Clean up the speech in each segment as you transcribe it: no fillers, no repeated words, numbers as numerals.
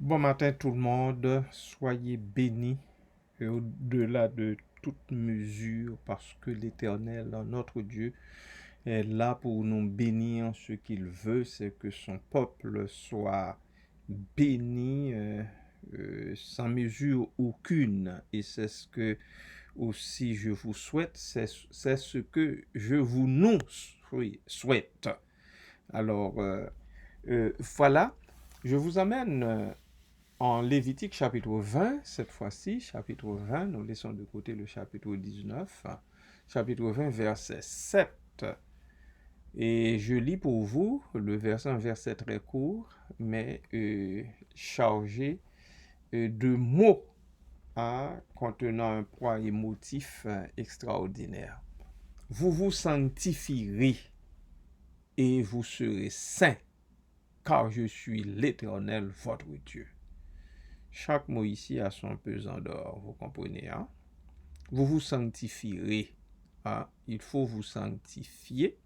Bon matin tout le monde, soyez bénis et au-delà de toute mesure parce que l'Éternel, notre Dieu, est là pour nous bénir. Ce qu'il veut, c'est que son peuple soit béni sans mesure aucune. Et c'est ce que aussi je vous souhaite, c'est ce que je vous nous souhaite. Alors, voilà, je vous amène en Lévitique chapitre 20, cette fois-ci, chapitre 20, nous laissons de côté le chapitre 19, chapitre 20, verset 7. Et je lis pour vous un verset très court, mais chargé de mots contenant un poids émotif extraordinaire. Vous vous sanctifierez et vous serez saints, car je suis l'Éternel, votre Dieu. Chaque mot ici a son pesant d'or, vous comprenez, hein? Vous vous sanctifierez, hein? Il faut vous sanctifier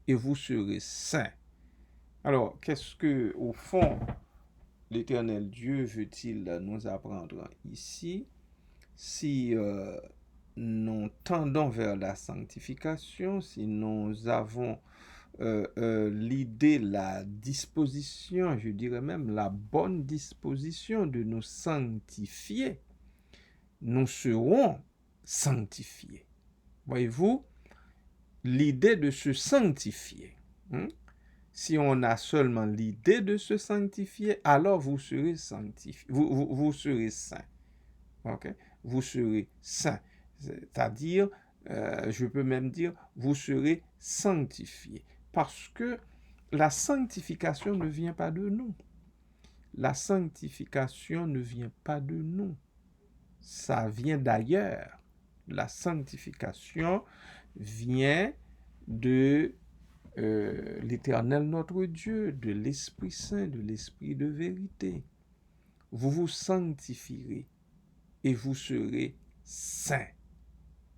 et vous serez saints. Alors, qu'est-ce que, au fond, l'Éternel Dieu veut-il nous apprendre ici? Si nous tendons vers la sanctification, si nous avons l'idée, la disposition, je dirais même la bonne disposition de nous sanctifier, nous serons sanctifiés. Voyez-vous, l'idée de se sanctifier. Si on a seulement l'idée de se sanctifier, alors vous serez sanctifiés. Vous serez saints. Okay? Vous serez saints. C'est-à-dire, je peux même dire, vous serez sanctifiés. Parce que la sanctification ne vient pas de nous. La sanctification ne vient pas de nous. Ça vient d'ailleurs. La sanctification vient de l'Éternel notre Dieu, de l'Esprit Saint, de l'Esprit de vérité. Vous vous sanctifierez et vous serez saints.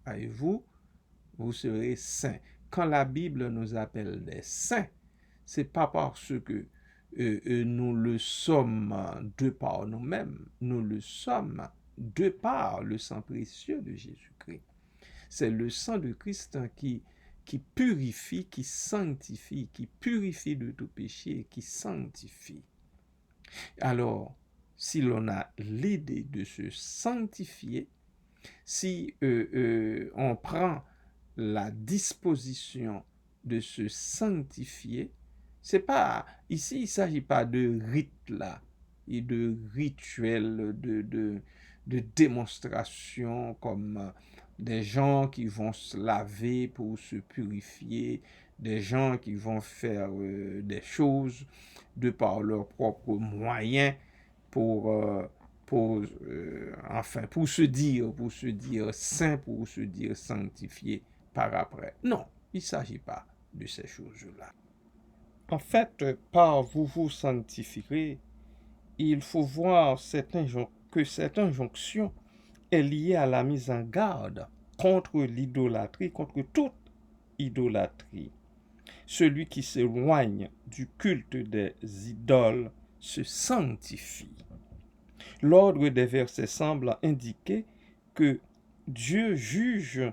Voyez-vous, vous serez saints. Quand la Bible nous appelle des saints, c'est pas parce que nous le sommes de par nous-mêmes, nous le sommes de par le sang précieux de Jésus-Christ. C'est le sang de Christ qui purifie, qui sanctifie, qui purifie de tout péché et qui sanctifie. Alors, si l'on a l'idée de se sanctifier, si on prend la disposition de se sanctifier, c'est pas, ici, il ne s'agit pas de rites là, et de rituels, de démonstrations comme des gens qui vont se laver pour se purifier, des gens qui vont faire des choses de par leurs propres moyens pour se dire saint, pour se dire sanctifié par après. Non, il ne s'agit pas de ces choses-là. En fait, par vous vous sanctifierez, il faut voir que cette injonction est liée à la mise en garde contre l'idolâtrie, contre toute idolâtrie. Celui qui s'éloigne du culte des idoles se sanctifie. L'ordre des versets semble indiquer que Dieu juge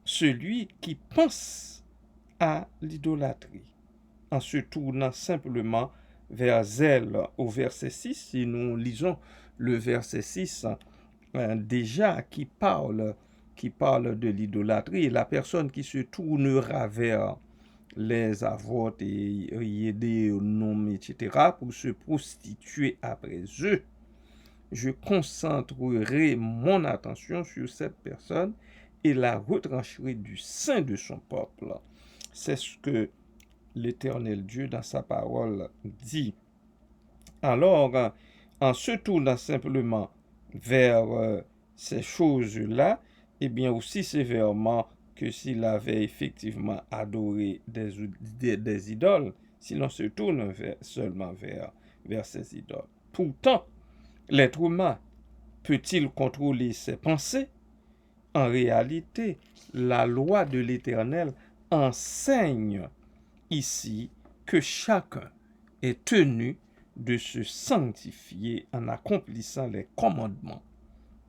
celui qui pense à l'idolâtrie. En se tournant simplement vers elle au verset 6, si nous lisons le verset 6, déjà qui parle de l'idolâtrie, la personne qui se tournera vers les avotes et des noms, etc., pour se prostituer après eux, je concentrerai mon attention sur cette personne et la retrancherai du sein de son peuple. C'est ce que l'Éternel Dieu dans sa parole dit. Alors, en se tournant simplement vers ces choses-là, eh bien aussi sévèrement que s'il avait effectivement adoré des idoles, si l'on se tourne seulement vers ces idoles. Pourtant, l'être humain peut-il contrôler ses pensées? En réalité, la loi de l'Éternel enseigne ici que chacun est tenu de se sanctifier en accomplissant les commandements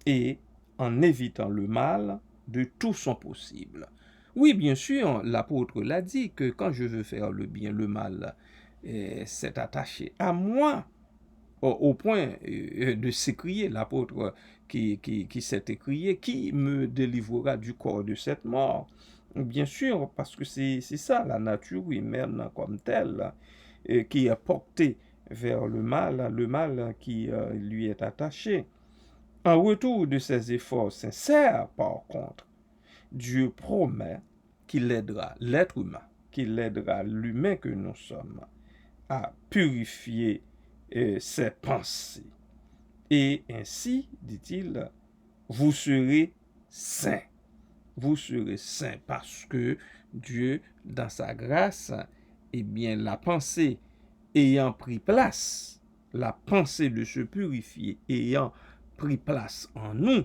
et en évitant le mal de tout son possible. Oui, bien sûr, l'apôtre l'a dit que quand je veux faire le bien, le mal s'est attaché à moi au point de s'écrier, l'apôtre qui s'est écrié, qui me délivrera du corps de cette mort. Bien sûr, parce que c'est ça, la nature humaine comme telle, qui est portée vers le mal qui lui est attaché. En retour de ses efforts sincères, par contre, Dieu promet qu'il aidera l'être humain, qu'il aidera l'humain que nous sommes à purifier ses pensées. Et ainsi, dit-il, vous serez saints. Vous serez saints parce que Dieu, dans sa grâce, eh bien, la pensée ayant pris place, la pensée de se purifier ayant pris place en nous,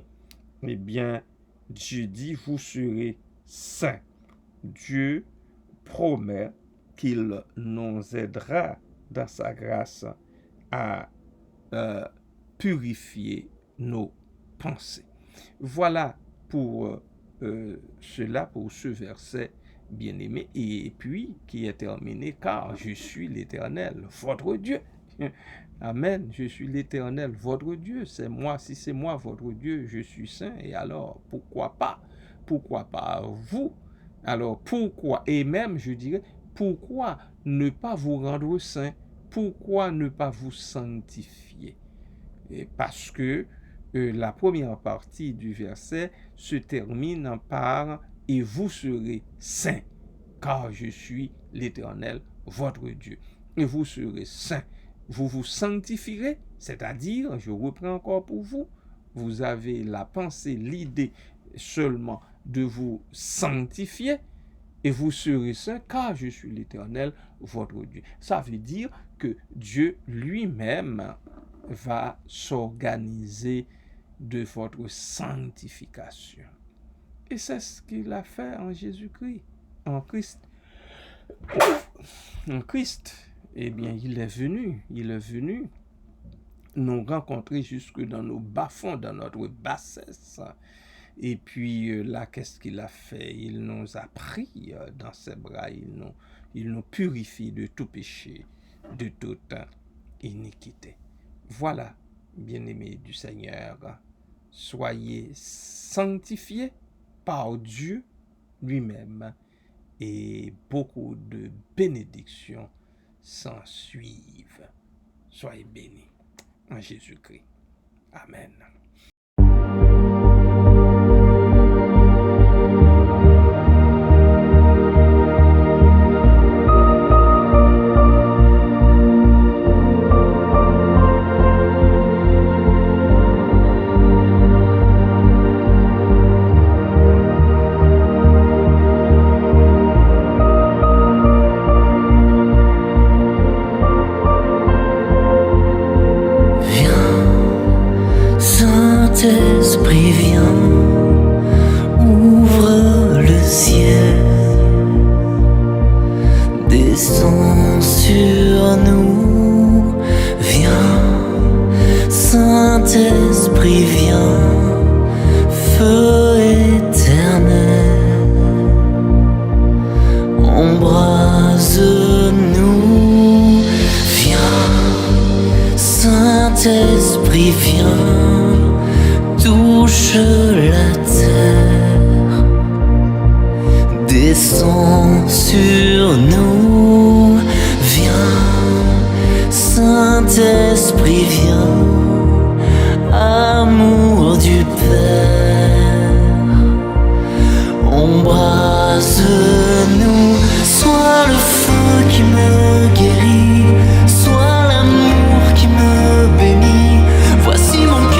eh bien, Dieu dit, vous serez saints. Dieu promet qu'il nous aidera dans sa grâce à purifier nos pensées. Voilà pour cela, pour ce verset bien-aimé, et puis qui est terminé, car je suis l'Éternel, votre Dieu. Amen, je suis l'Éternel, votre Dieu, c'est moi, si c'est moi, votre Dieu, je suis saint, et alors, pourquoi pas vous? Alors, pourquoi, et même, je dirais, pourquoi ne pas vous rendre saint? Pourquoi ne pas vous sanctifier? Et parce que la première partie du verset se termine par « Et vous serez saints, car je suis l'Éternel, votre Dieu. » Et vous serez saints. Vous vous sanctifierez, c'est-à-dire, je reprends encore pour vous, vous avez la pensée, l'idée seulement de vous sanctifier, et vous serez saints, car je suis l'Éternel, votre Dieu. Ça veut dire que Dieu lui-même va s'organiser de votre sanctification. Et c'est ce qu'il a fait en Jésus-Christ, en Christ. En Christ, eh bien, il est venu nous rencontrer jusque dans nos bas-fonds, dans notre bassesse. Et puis là, qu'est-ce qu'il a fait? Il nous a pris dans ses bras, il nous purifie de tout péché, de toute iniquité. Voilà, bien-aimés du Seigneur, soyez sanctifiés par Dieu lui-même et beaucoup de bénédictions s'en suivent. Soyez bénis en Jésus-Christ. Amen. Saint-Esprit, viens, ouvre le ciel, descends sur nous, viens, Saint-Esprit, viens, feu éternel, embrase-nous, viens, Saint-Esprit, viens, touche la terre, descends sur nous, viens, Saint-Esprit, viens, amour du Père, embrase-nous, sois le feu qui me guérit, sois l'amour qui me bénit, voici mon cœur.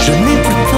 Je n'ai plus peur,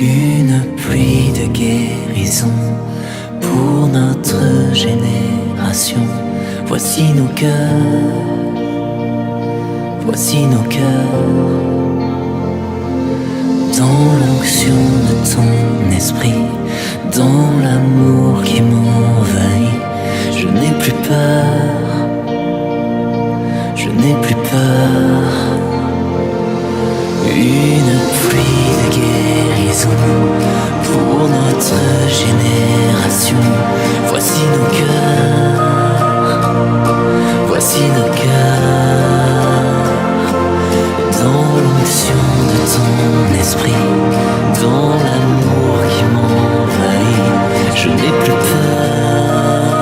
Une pluie de guérison pour notre génération. Voici nos cœurs, voici nos cœurs. Dans l'onction de ton esprit, dans l'amour qui m'envahit, je n'ai plus peur, je n'ai plus peur. Une pluie de guérison pour notre génération. Voici nos cœurs, voici nos cœurs. Dans l'onction de ton esprit, dans l'amour qui m'envahit, je n'ai plus peur,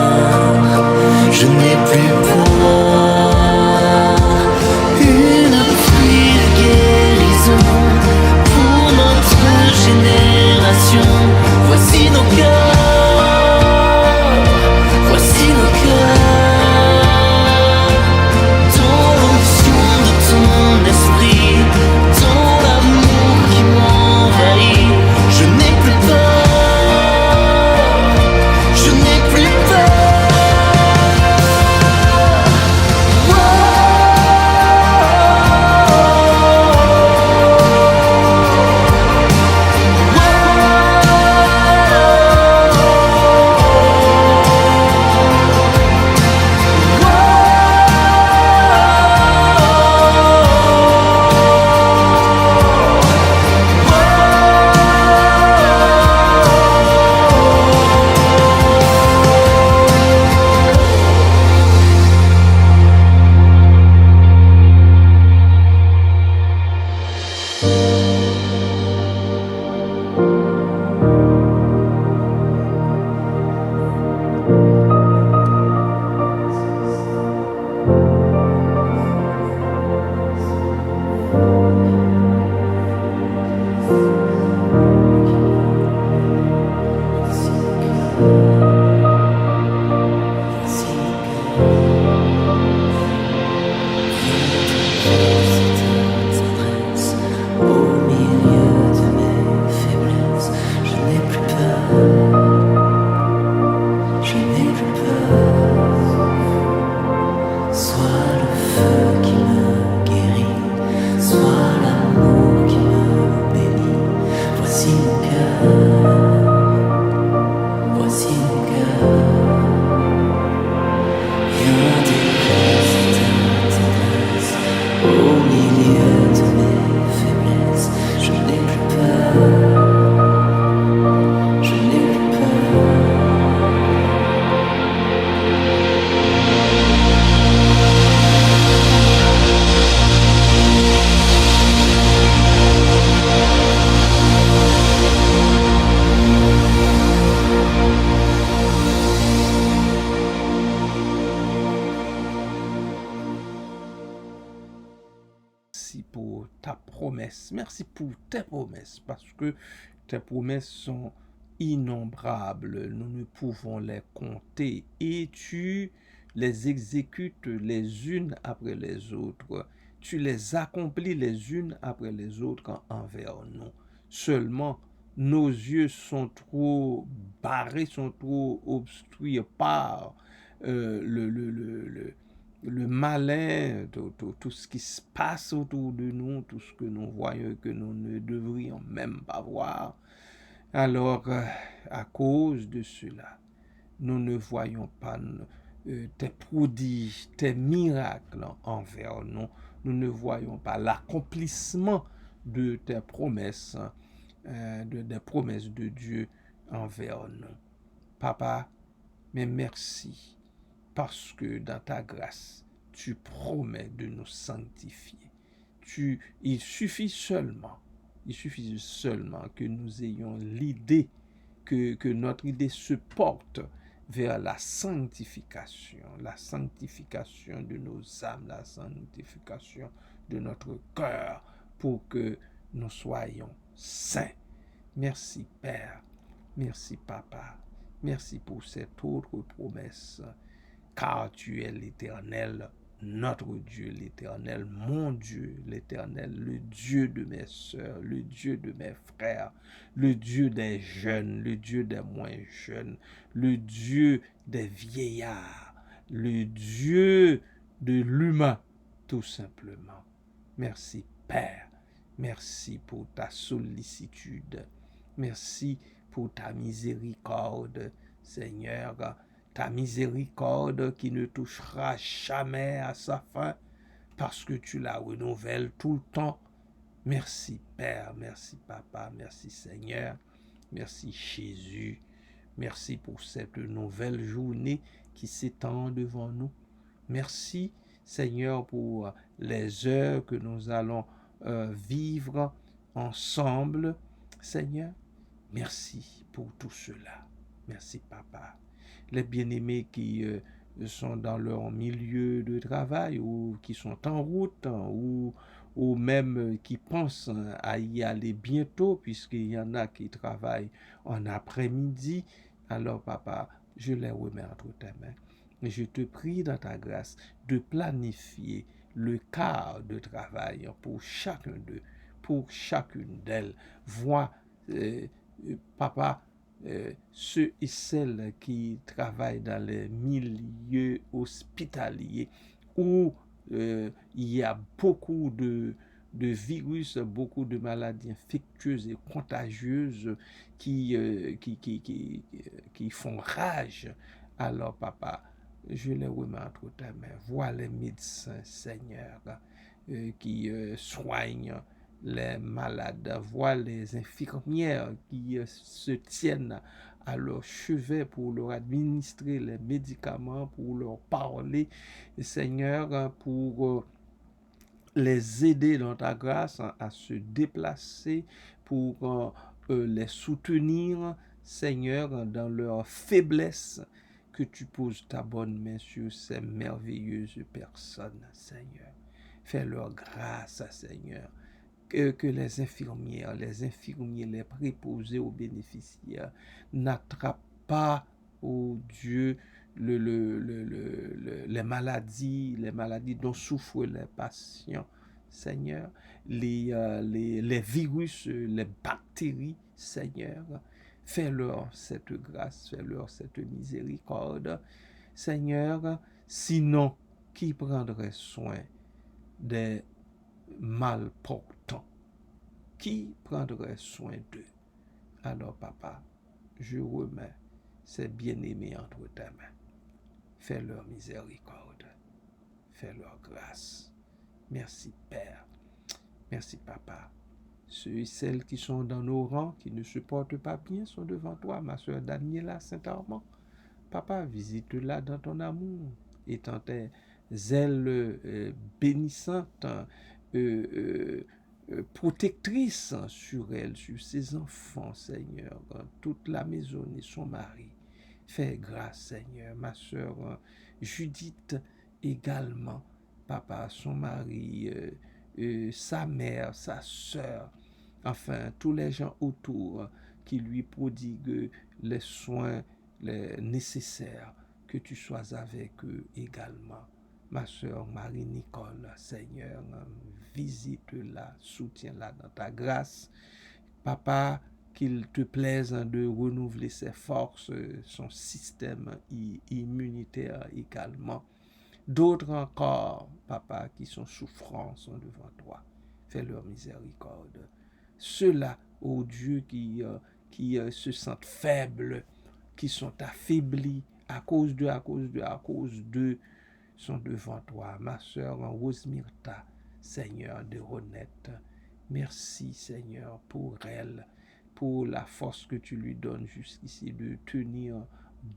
je n'ai plus peur. Une pluie de guérison pour notre génération. Voici nos cœurs, voici nos cœurs. Dans l'onction de ton esprit, dans l'amour qui m'envahit, je n'ai plus peur, je n'ai plus peur. Merci pour ta promesse. Merci pour tes promesses parce que tes promesses sont innombrables. Nous ne pouvons les compter et tu les exécutes les unes après les autres. Tu les accomplis les unes après les autres envers nous. Seulement, nos yeux sont trop barrés, sont trop obstrués par le malin, tout ce qui se passe autour de nous, tout ce que nous voyons que nous ne devrions même pas voir. Alors, à cause de cela, nous ne voyons pas tes prodiges, tes miracles envers nous. Nous ne voyons pas l'accomplissement de tes promesses, des promesses de Dieu envers nous. Papa, mais merci. Parce que dans ta grâce, tu promets de nous sanctifier. Il suffit seulement que nous ayons l'idée, que notre idée se porte vers la sanctification de nos âmes, la sanctification de notre cœur, pour que nous soyons saints. Merci Père, merci Papa, merci pour cette autre promesse. Car tu es l'Éternel, notre Dieu, l'Éternel, mon Dieu, l'Éternel, le Dieu de mes sœurs, le Dieu de mes frères, le Dieu des jeunes, le Dieu des moins jeunes, le Dieu des vieillards, le Dieu de l'humain, tout simplement. Merci, Père. Merci pour ta sollicitude. Merci pour ta miséricorde, Seigneur. Ta miséricorde qui ne touchera jamais à sa fin parce que tu la renouvelles tout le temps. Merci Père, merci Papa, merci Seigneur, merci Jésus. Merci pour cette nouvelle journée qui s'étend devant nous. Merci Seigneur pour les heures que nous allons vivre ensemble. Seigneur, merci pour tout cela. Merci Papa. Les bien-aimés qui sont dans leur milieu de travail ou qui sont en route ou même qui pensent à y aller bientôt puisqu'il y en a qui travaillent en après-midi. Alors Papa, je les remets entre tes mains. Et je te prie dans ta grâce de planifier le quart de travail pour chacun d'eux, pour chacune d'elles. Vois, Papa, ceux et celles qui travaillent dans les milieux hospitaliers où il y a beaucoup de virus, beaucoup de maladies infectieuses et contagieuses qui font rage. Alors, Papa, je les remets entre tes mains. Vois les médecins, Seigneur, qui soignent les malades, vois les infirmières qui se tiennent à leur chevet pour leur administrer les médicaments, pour leur parler, Seigneur, pour les aider dans ta grâce à se déplacer, pour les soutenir, Seigneur, dans leur faiblesse, que tu poses ta bonne main sur ces merveilleuses personnes, Seigneur. Fais-leur grâce, Seigneur. Que les infirmières, les infirmiers, les préposés aux bénéficiaires n'attrapent pas, oh Dieu, les maladies dont souffrent les patients, Seigneur, les virus, les bactéries, Seigneur. Fais-leur cette grâce, fais-leur cette miséricorde, Seigneur. Sinon, qui prendrait soin des malportants? Qui prendrait soin d'eux? Alors, Papa, je remets ces bien-aimés entre tes mains. Fais leur miséricorde. Fais leur grâce. Merci, Père. Merci, Papa. Ceux et celles qui sont dans nos rangs, qui ne se portent pas bien, sont devant toi. Ma soeur Daniela Saint-Armand. Papa, visite-la dans ton amour. Étends tes ailes bénissantes, protectrice sur elle, sur ses enfants, Seigneur, toute la maison et son mari. Fais grâce, Seigneur. Ma sœur Judith également, Papa, son mari, sa mère, sa sœur, enfin, tous les gens autour qui lui prodiguent les soins nécessaires, que tu sois avec eux également. Ma sœur Marie-Nicole, Seigneur, visite-la, soutiens-la dans ta grâce. Papa, qu'il te plaise de renouveler ses forces, son système immunitaire également. D'autres encore, Papa, qui sont souffrants, sont devant toi. Fais leur miséricorde. Ceux-là, ô Dieu, qui se sentent faibles, qui sont affaiblis à cause d'eux, sont devant toi. Ma sœur Rose-Myrta, Seigneur de Renette, merci Seigneur pour elle, pour la force que tu lui donnes jusqu'ici de tenir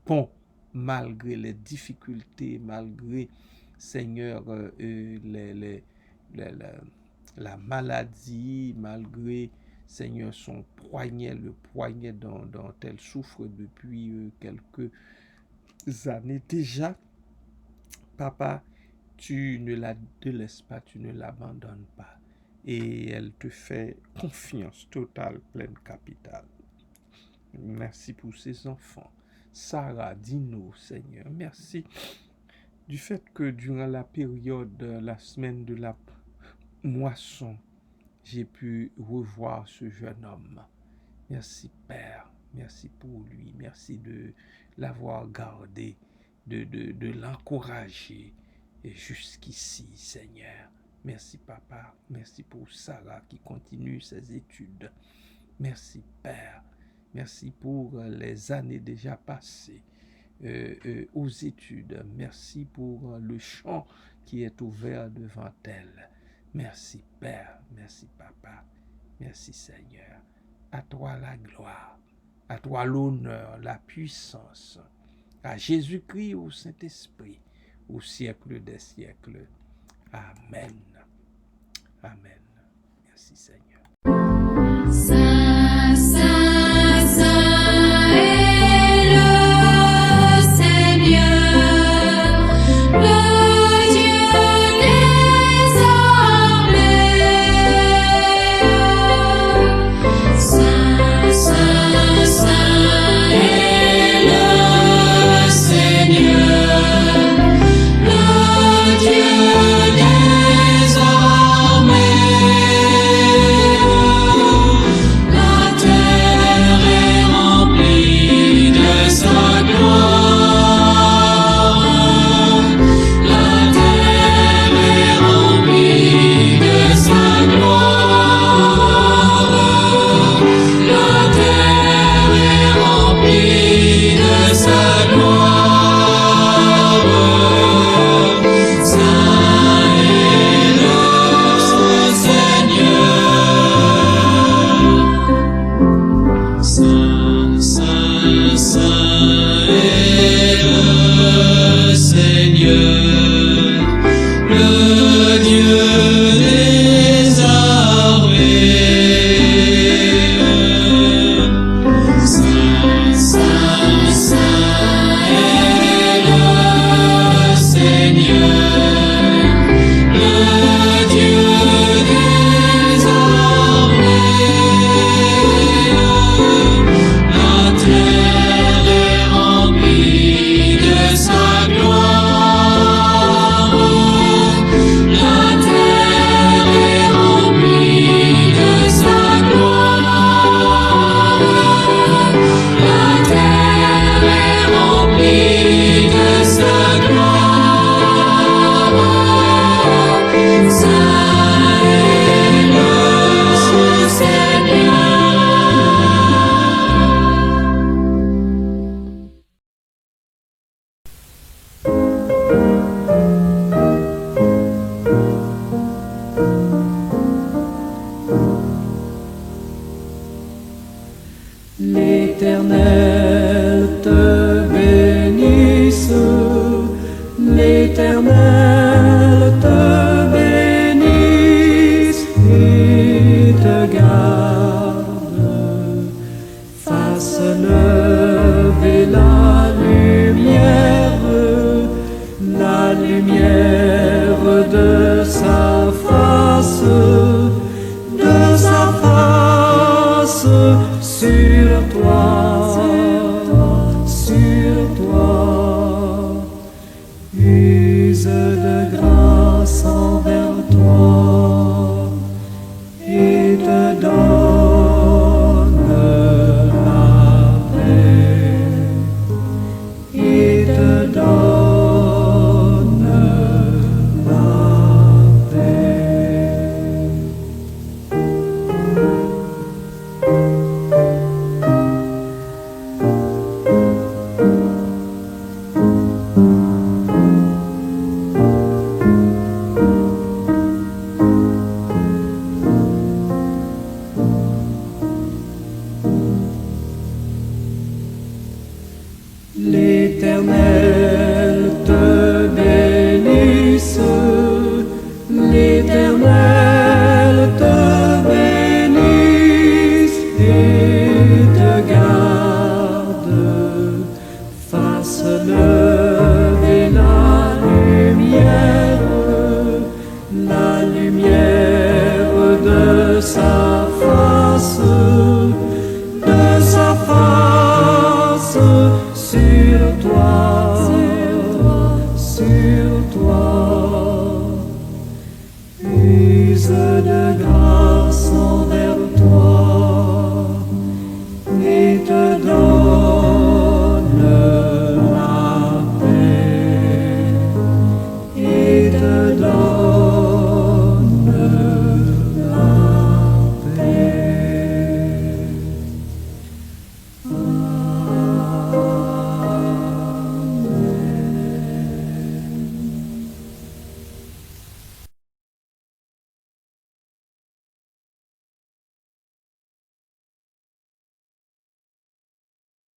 bon malgré les difficultés, malgré Seigneur la maladie, malgré Seigneur son poignet, le poignet dont elle souffre depuis quelques années déjà. Papa, tu ne la délaisses pas, tu ne l'abandonnes pas. Et elle te fait confiance totale, pleine capitale. Merci pour ses enfants. Sarah, Dino, Seigneur, merci du fait que durant la période, la semaine de la moisson, j'ai pu revoir ce jeune homme. Merci Père, merci pour lui, merci de l'avoir gardé, de l'encourager jusqu'ici, Seigneur. Merci Papa, merci pour Sarah qui continue ses études. Merci Père, merci pour les années déjà passées aux études. Merci pour le champ qui est ouvert devant elle. Merci Père, merci Papa, merci Seigneur. À toi la gloire, à toi l'honneur, la puissance, à Jésus-Christ, au Saint-Esprit, au siècle des siècles. Amen. Amen. Merci Seigneur. Saint, Saint, Saint est le Seigneur, le Dieu des armées. Saint, Saint, Saint est le Seigneur, le Dieu des armées. La terre est remplie de sa gloire. La terre est remplie de sa gloire. La terre est remplie de sa gloire. Saint est le Seigneur. Saint, Saint, Saint est le Seigneur, le Dieu des armées. Saint, Saint, Saint est le Seigneur, le Dieu des armées. La terre est remplie de sa gloire. La terre est remplie de sa gloire. La terre est remplie de sa gloire. Saint est le Seigneur. L'Éternel te bénisse, l'Éternel te bénisse et te garde, fasse lever la lumière de sa face sur toi